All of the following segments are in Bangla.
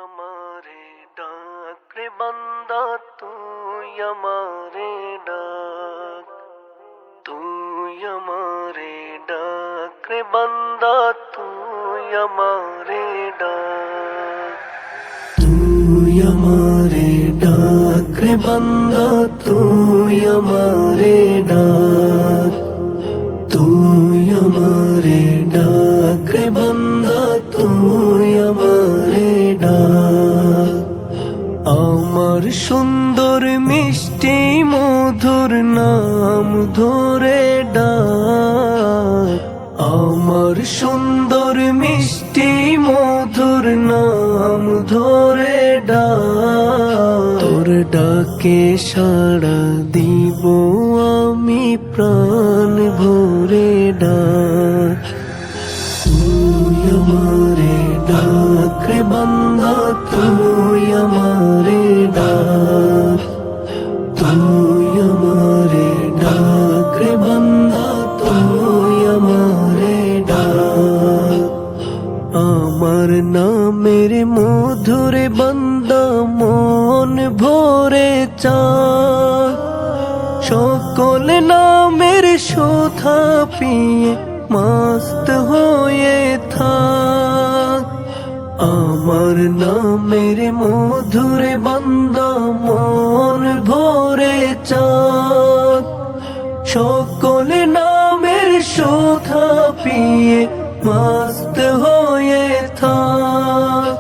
আমারে ডাক রে বান্দা, তুই আমারে ডাক, তুই আমারে ডাক রে বান্দা, তুই আমারে ডাক, তুই আমারে ডাক রে বান্দা, তুই আমারে ডাক, তুই আমারে ডাক রে বান্দা, তুই আমারে ডাক। আমার সুন্দর মিষ্টি মধুর নাম ধরে ডাক, আমার সুন্দর মিষ্টি মধুর নাম ধরে ডাক। তোর ডাকে সাড়া দিব আমি প্রাণ ভরে ডাক, তুই আমারে ডাক রে বান্দা, তুই আমারে ডাক, তুই আমারে ডাক রে বান্দা, তুই আমারে ডাক। আমার নামের মধুরে বান্দা মন ভরে চাক, সকল নামের শোধা পিয়ে মস্ত হয়ে থাক। আমার নামের মধুরে বান্দা মন ভরে চাক, সকল নামের শোধা পিয়ে মস্ত হয়ে থাক।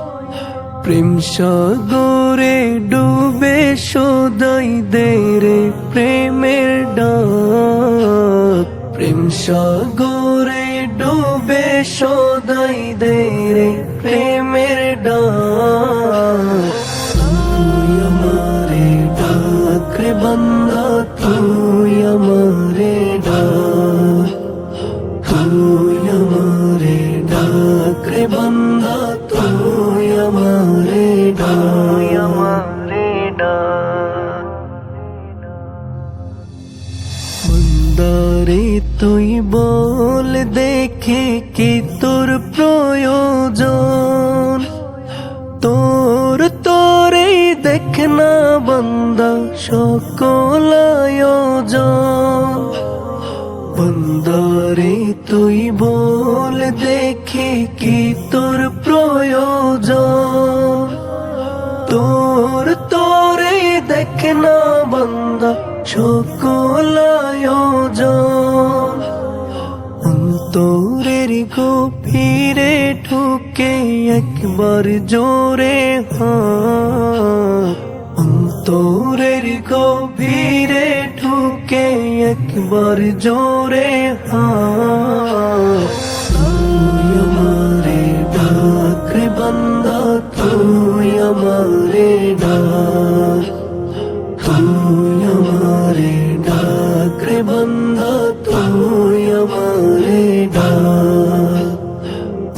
প্রেম সাগরে ডুবে সদাই দে রে প্রেমের ডাক, প্রেম সাগরে ডুবে সদাই দে রে প্রেমের ডাক। তুই আমারে ডাক রে বান্দা, তুই আমারে ডাক, তুই আমারে ডাক রে বান্দা, তুই আমারে ডাক, আমারে ডাক। বান্দারে তুই বল দেখে কি তোর প্রয়োজন, তোর তোরেই দেখ না বান্দা সকল আয়োজন। বান্দারে তুই বল দেখে কি তোর প্রয়োজন, তোর তোরেই দেখ না বান্দা সকল আয়োজন। অন্তরের গভীরে ঢুকে একবার জোরে হাত, অন্তরের গভীরে ঢুকে একবার জোরে হাত। তুই আমারে ডাক রে বান্দা, তুই আমারে ডাক, তুই আমারে ডাক রে বান্দা, তুই আমারে ডাক।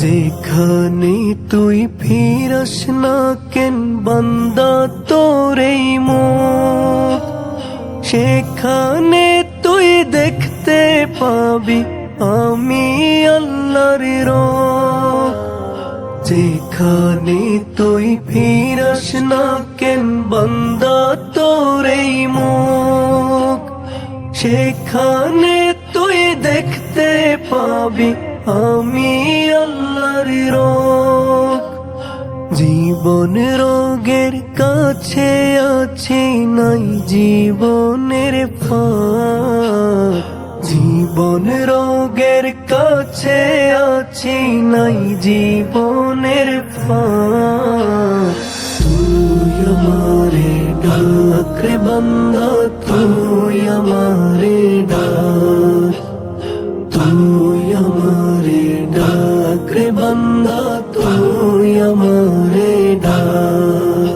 যেখানে তুই ফিরাস না কেন বান্দা তোর এই মুখ, সেখানে তুই দেখতে পাবি আমি আল্লাহর রূপ। যেখানে তুই ফিরাস না কেন বান্দা তোর এই মুখ, সেখানে তুই দেখতে পাবি আমি আল্লাহর রূপ। জীবন রোগের কাছে আছে নাই জীবনের ফাঁক, জীবন রোগের কাছে আছে নাই জীবনের ফাঁক। তুই আমারে ডাক রে বান্দা, তুই আমারে ডাক, তুই আমারে ডাক রে বান্দা, তুই আমারে ডাক।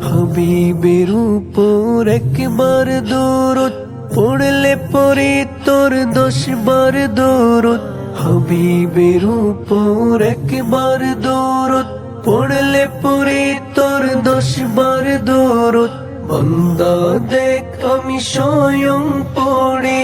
হাবিবের উপর একবার দরুদ পড়লে পরে তোর 10 বার দরুদ, হাবিবের উপর একবার দরুদ পড়লে পরে তোর 10 বার দরুদ। বান্দা দেখ আমি স্বয়ং পড়ে